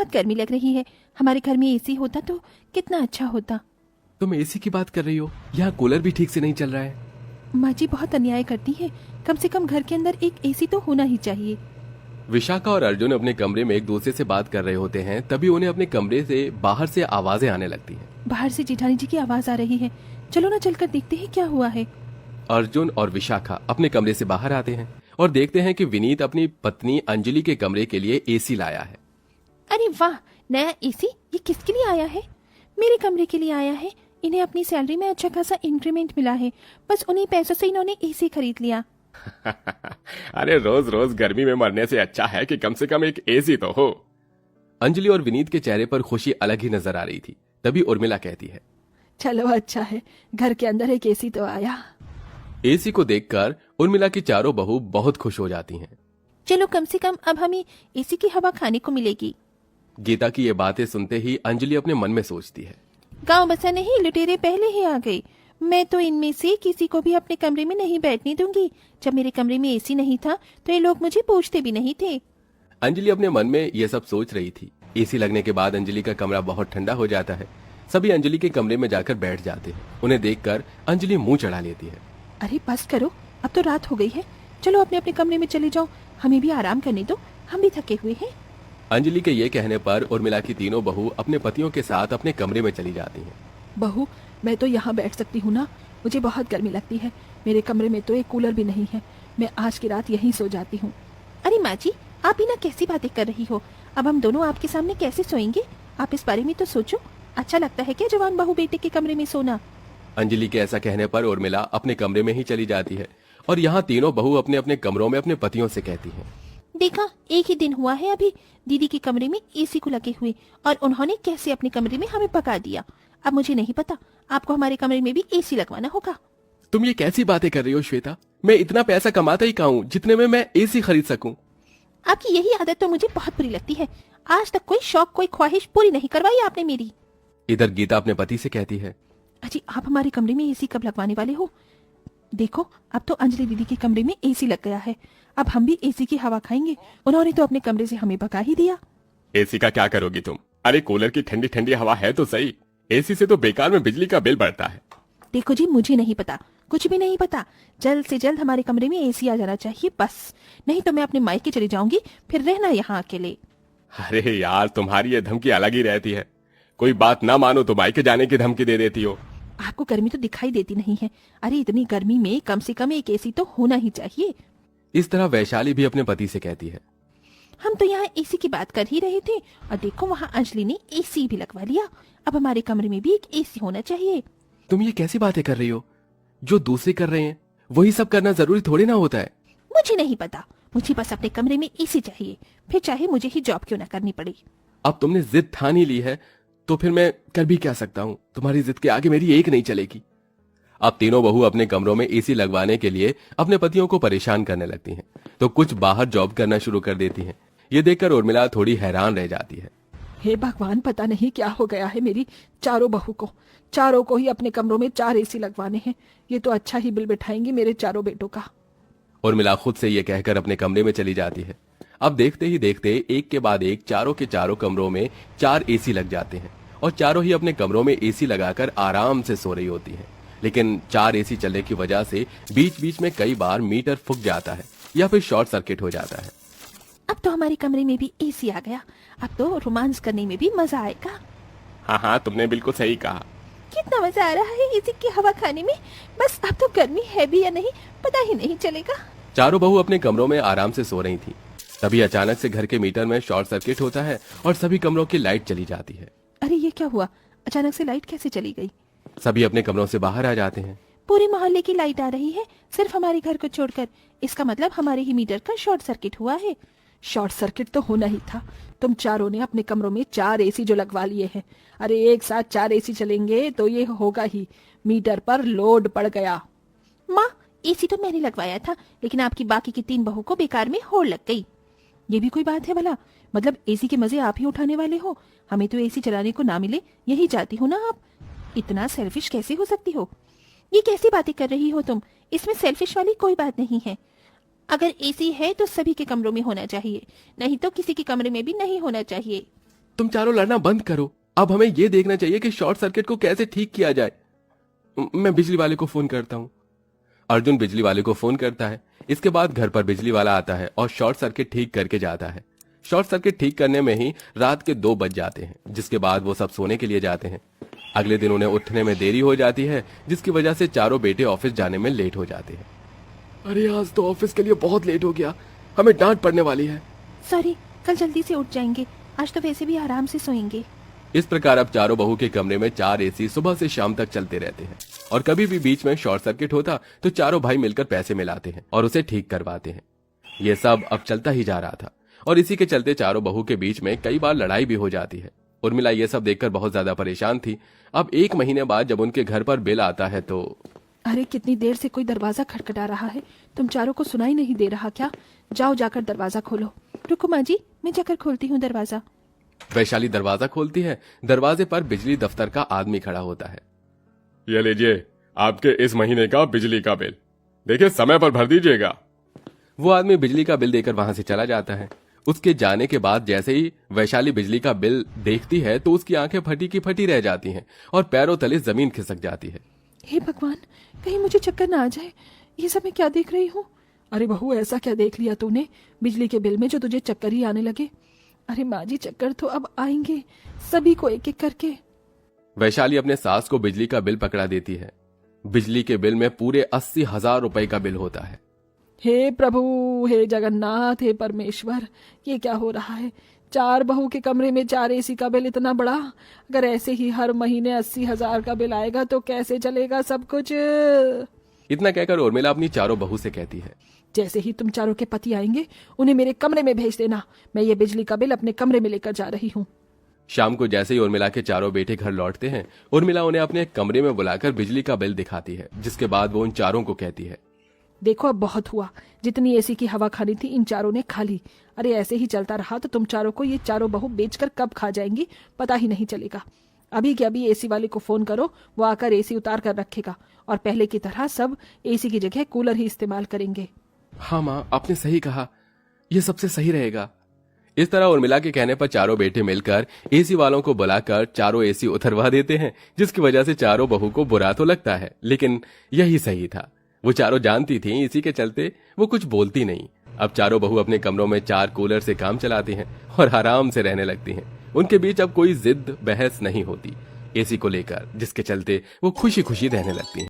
बहुत गर्मी लग रही है। हमारे घर में एसी होता तो कितना अच्छा होता। तुम एसी की बात कर रही हो? यहाँ कूलर भी ठीक से नहीं चल रहा है। माँ जी बहुत अन्याय करती है। कम से कम घर के अंदर एक एसी तो होना ही चाहिए। विशाखा और अर्जुन अपने कमरे में एक दूसरे से बात कर रहे होते हैं, तभी उन्हें अपने कमरे से बाहर से आवाजें आने लगती हैं। बाहर से जेठानी जी की आवाज आ रही है। चलो ना चलकर देखते हैं क्या हुआ है। अर्जुन और विशाखा अपने कमरे से बाहर आते हैं और देखते हैं कि विनीत अपनी पत्नी अंजलि के कमरे के लिए एसी लाया है। अरे वाह, नया एसी! ये किसके लिए आया है? मेरे कमरे के लिए आया है। इन्हें अपनी सैलरी में अच्छा खासा इंक्रीमेंट मिला है, बस उन्हीं पैसों से इन्होंने एसी खरीद लिया। अरे रोज रोज गर्मी में मरने से अच्छा है कि कम से कम एक एसी तो हो। अंजलि और विनीत के चेहरे पर खुशी अलग ही नजर आ रही थी। तभी उर्मिला कहती है, चलो अच्छा है, घर के अंदर एक एसी तो आया। एसी को देखकर उर्मिला की चारों बहू बहुत खुश हो जाती हैं। चलो कम से कम अब हमें एसी की हवा खाने को मिलेगी। गीता की ये बातें सुनते ही अंजलि अपने मन में सोचती है, गांव बसा नहीं, लुटेरे पहले ही आ गए। मैं तो इनमें से किसी को भी अपने कमरे में नहीं बैठने दूंगी। जब मेरे कमरे में एसी नहीं था तो ये लोग मुझे पूछते भी नहीं थे। अंजलि अपने मन में ये सब सोच रही थी। एसी लगने के बाद अंजलि का कमरा बहुत ठंडा हो जाता है। सभी अंजलि के कमरे में जाकर बैठ जाते हैं। उन्हें देखकर अंजलि मुंह चढ़ा लेती है। अरे बस करो, अब तो रात हो गई है। चलो अपने अपने कमरे में चले जाओ, हमें भी आराम करने दो, हम भी थके हुए हैं। अंजलि के ये कहने पर उर्मिला की तीनों बहू अपने पतियों के साथ अपने कमरे में चली जाती हैं। बहू, मैं तो यहाँ बैठ सकती हूँ ना? मुझे बहुत गर्मी लगती है। मेरे कमरे में तो एक कूलर भी नहीं है। मैं आज की रात यहीं सो जाती हूँ। अरे माँ जी, आप भी ना कैसी बातें कर रही हो? अब हम दोनों आपके सामने कैसे सोएंगे? आप इस बारे में तो सोचो। अच्छा लगता है क्या जवान बहू बेटे के कमरे में सोना? अंजलि के ऐसा कहने पर उर्मिला अपने कमरे में ही चली जाती है और यहाँ तीनों बहू अपने अपने कमरों में अपने पतियों से कहती हैं, देखा, एक ही दिन हुआ है अभी दीदी के कमरे में एसी को लगे हुए, और उन्होंने कैसे अपने कमरे में हमें पका दिया। अब मुझे नहीं पता, आपको हमारे कमरे में भी एसी लगवाना होगा। तुम ये कैसी बातें कर रही हो श्वेता? मैं इतना पैसा कमाता ही कहाँ हूँ जितने में मैं एसी खरीद सकूं। आपकी यही आदत तो मुझे बहुत बुरी लगती है। आज तक कोई शौक, कोई ख्वाहिश पूरी नहीं करवाई आपने मेरी। इधर गीता अपने पति से कहती है, अजी आप हमारे कमरे में एसी कब लगवाने वाले हो? देखो, अब तो अंजलि दीदी के कमरे में एसी लग गया है। अब हम भी एसी की हवा खाएंगे। उन्होंने तो अपने कमरे से हमें भगा ही दिया। एसी का क्या करोगी तुम? अरे कूलर की ठंडी ठंडी हवा है तो सही। एसी से तो बेकार में बिजली का बिल बढ़ता है। देखो जी, मुझे नहीं पता, कुछ भी नहीं पता। जल्द से जल्द हमारे कमरे में एसी आ जाना चाहिए बस, नहीं तो मैं अपने मायके चली जाऊंगी, फिर रहना यहाँ अकेले। अरे यार, तुम्हारी ये धमकी अलग ही रहती है। कोई बात ना मानो तो मायके जाने की धमकी दे देती हो। आपको गर्मी तो दिखाई देती नहीं है? अरे इतनी गर्मी में कम से कम एक एसी तो होना ही चाहिए। इस तरह वैशाली भी अपने पति से कहती है, हम तो यहाँ एसी की बात कर ही रहे थे और देखो वहाँ अंजलि ने एसी भी लगवा लिया। अब हमारे कमरे में भी एक एसी होना चाहिए। तुम ये कैसी बातें कर रही हो? जो दूसरे कर रहे हैं वही सब करना जरूरी थोड़ी ना होता है। मुझे नहीं पता, मुझे बस अपने कमरे में एसी चाहिए, फिर चाहे मुझे ही जॉब क्यों ना करनी पड़े। अब तुमने जिद ठान ही ली है तो फिर मैं कर भी क्या सकता हूँ? तुम्हारी जिद के आगे मेरी एक नहीं चलेगी। अब तीनों बहू अपने कमरों में एसी लगवाने के लिए अपने पतियों को परेशान करने लगती हैं, तो कुछ बाहर जॉब करना शुरू कर देती हैं। ये देखकर उर्मिला थोड़ी हैरान रह जाती है। हे भगवान, पता नहीं क्या हो गया है मेरी चारों बहू को। चारों को ही अपने कमरों में 4 एसी लगवाने हैं। ये तो अच्छा ही बिल बिठाएंगे मेरे चारों बेटों का। उर्मिला खुद से ये कहकर अपने कमरे में चली जाती है। अब देखते ही देखते एक के बाद एक चारों के चारों कमरों में 4 एसी लग जाते हैं और चारों ही अपने कमरों में एसी लगाकर आराम से सो रही होती हैं। लेकिन 4 एसी चलने की वजह से बीच बीच में कई बार मीटर फूक जाता है या फिर शॉर्ट सर्किट हो जाता है। अब तो हमारे कमरे में भी एसी आ गया। अब तो रोमांस करने में भी मजा आएगा। हाँ, तुमने बिल्कुल सही कहा। कितना मजा आ रहा है एसी की हवा खाने में। बस अब तो गर्मी है भी या नहीं पता ही नहीं चलेगा। चारों बहू अपने कमरों में आराम से सो रही थी। तभी अचानक से घर के मीटर में शॉर्ट सर्किट होता है और सभी कमरों की लाइट चली जाती है। अरे ये क्या हुआ? अचानक से लाइट कैसे चली गई? सभी अपने कमरों से बाहर आ जाते हैं। पूरे मोहल्ले की लाइट आ रही है, सिर्फ हमारे घर को छोड़कर। इसका मतलब हमारे ही मीटर का शॉर्ट सर्किट हुआ है। शॉर्ट सर्किट तो होना ही था। तुम चारों ने अपने कमरों में 4 एसी जो लगवा लिए हैं। अरे एक साथ 4 एसी चलेंगे तो ये होगा ही, मीटर पर लोड पड़ गया। माँ, एसी तो मैंने लगवाया था, लेकिन आपकी बाकी की 3 बहू को बेकार में होड़ लग गई। ये भी कोई बात है भला? मतलब एसी के मजे आप ही उठाने वाले हो? हमें तो एसी चलाने को ना मिले यही चाहती हो ना आप? इतना सेल्फिश कैसे हो सकती हो? ये कैसी बातें कर रही हो तुम? इसमें सेल्फिश वाली कोई बात नहीं है। अगर एसी है तो सभी के कमरों में होना चाहिए, नहीं तो किसी के कमरे में भी नहीं होना चाहिए। तुम चारों लड़ना बंद करो। अब हमें यह देखना चाहिए कि शॉर्ट सर्किट को कैसे ठीक किया जाए। मैं बिजली वाले को फोन करता हूँ। अर्जुन बिजली वाले को फोन करता है। इसके बाद घर पर बिजली वाला आता है और शॉर्ट सर्किट ठीक करके जाता है। शॉर्ट सर्किट ठीक करने में ही रात के 2 बज जाते हैं, जिसके बाद वो सब सोने के लिए जाते हैं। अगले दिन उन्हें उठने में देरी हो जाती है, जिसकी वजह से चारों बेटे ऑफिस जाने में लेट हो जाते हैं। अरे आज तो ऑफिस के लिए बहुत लेट हो गया, हमें डांट पड़ने वाली है। सॉरी, कल जल्दी से उठ जाएंगे, आज तो वैसे भी आराम से सोएंगे। इस प्रकार अब चारों बहू के कमरे में 4 एसी सुबह से शाम तक चलते रहते हैं और कभी भी बीच में शॉर्ट सर्किट होता तो चारों भाई मिलकर पैसे मिलाते हैं और उसे ठीक करवाते हैं। यह सब अब चलता ही जा रहा था और इसी के चलते चारों बहू के बीच में कई बार लड़ाई भी हो जाती है। उर्मिला ये सब देखकर बहुत ज्यादा परेशान थी। अब 1 महीने बाद जब उनके घर पर बिल आता है तो अरे कितनी देर से कोई दरवाजा खटखटा रहा है, तुम चारों को सुनाई नहीं दे रहा क्या? जाओ जाकर दरवाजा खोलो। रुको माँ जी, मैं जाकर खोलती हूँ दरवाजा। वैशाली दरवाजा खोलती है। दरवाजे पर बिजली दफ्तर का आदमी खड़ा होता है। ये लीजिए आपके इस महीने का बिजली का बिल, देखिए समय पर भर दीजिएगा। वो आदमी बिजली का बिल देकर वहां से चला जाता है। उसके जाने के बाद जैसे ही वैशाली बिजली का बिल देखती है तो उसकी आंखें फटी की फटी रह जाती हैं और पैरों तले जमीन खिसक जाती है। हे भगवान, कहीं मुझे चक्कर ना आ जाए। ये सब मैं क्या देख रही हूँ? अरे बहू, ऐसा क्या देख लिया तूने बिजली के बिल में जो तुझे चक्कर ही आने लगे? अरे माँ जी, चक्कर तो अब आएंगे सभी को एक एक करके। वैशाली अपने सास को बिजली का बिल पकड़ा देती है। बिजली के बिल में पूरे 80,000 रुपए का बिल होता है। हे प्रभु, हे जगन्नाथ, हे परमेश्वर, ये क्या हो रहा है? 4 बहू के कमरे में 4 एसी का बिल इतना बड़ा। अगर ऐसे ही हर महीने 80,000 का बिल आएगा तो कैसे चलेगा सब कुछ? इतना कहकर उर्मिला अपनी चारों बहू से कहती है, जैसे ही तुम चारों के पति आएंगे उन्हें मेरे कमरे में भेज देना। मैं ये बिजली का बिल अपने कमरे में लेकर जा रही हूँ। शाम को जैसे ही उर्मिला के चारों बेटे घर लौटते हैं, उर्मिला उन्हें अपने कमरे में बुलाकर बिजली का बिल दिखाती है, जिसके बाद वो उन चारों को कहती है, देखो अब बहुत हुआ, जितनी एसी की हवा खानी थी इन चारों ने खा ली। अरे ऐसे ही चलता रहा तो तुम चारों को ये चारों बहू बेचकर कब खा जाएंगी पता ही नहीं चलेगा। अभी के अभी एसी वाले को फोन करो, वो आकर एसी उतार कर रखेगा और पहले की तरह सब एसी की जगह कूलर ही इस्तेमाल करेंगे। हाँ माँ, आपने सही कहा, यह सबसे सही रहेगा। इस तरह उर्मिला के कहने पर चारों बेटे मिलकर एसी वालों को बुलाकर चारों एसी उतरवा देते हैं, जिसकी वजह से चारों बहू को बुरा तो लगता है, लेकिन यही सही था। वो चारों जानती थी, इसी के चलते वो कुछ बोलती नहीं। अब चारों बहू अपने कमरों में 4 कूलर से काम चलाती हैं और आराम से रहने लगती हैं। उनके बीच अब कोई जिद बहस नहीं होती एसी को लेकर, जिसके चलते वो खुशी खुशी रहने लगती हैं।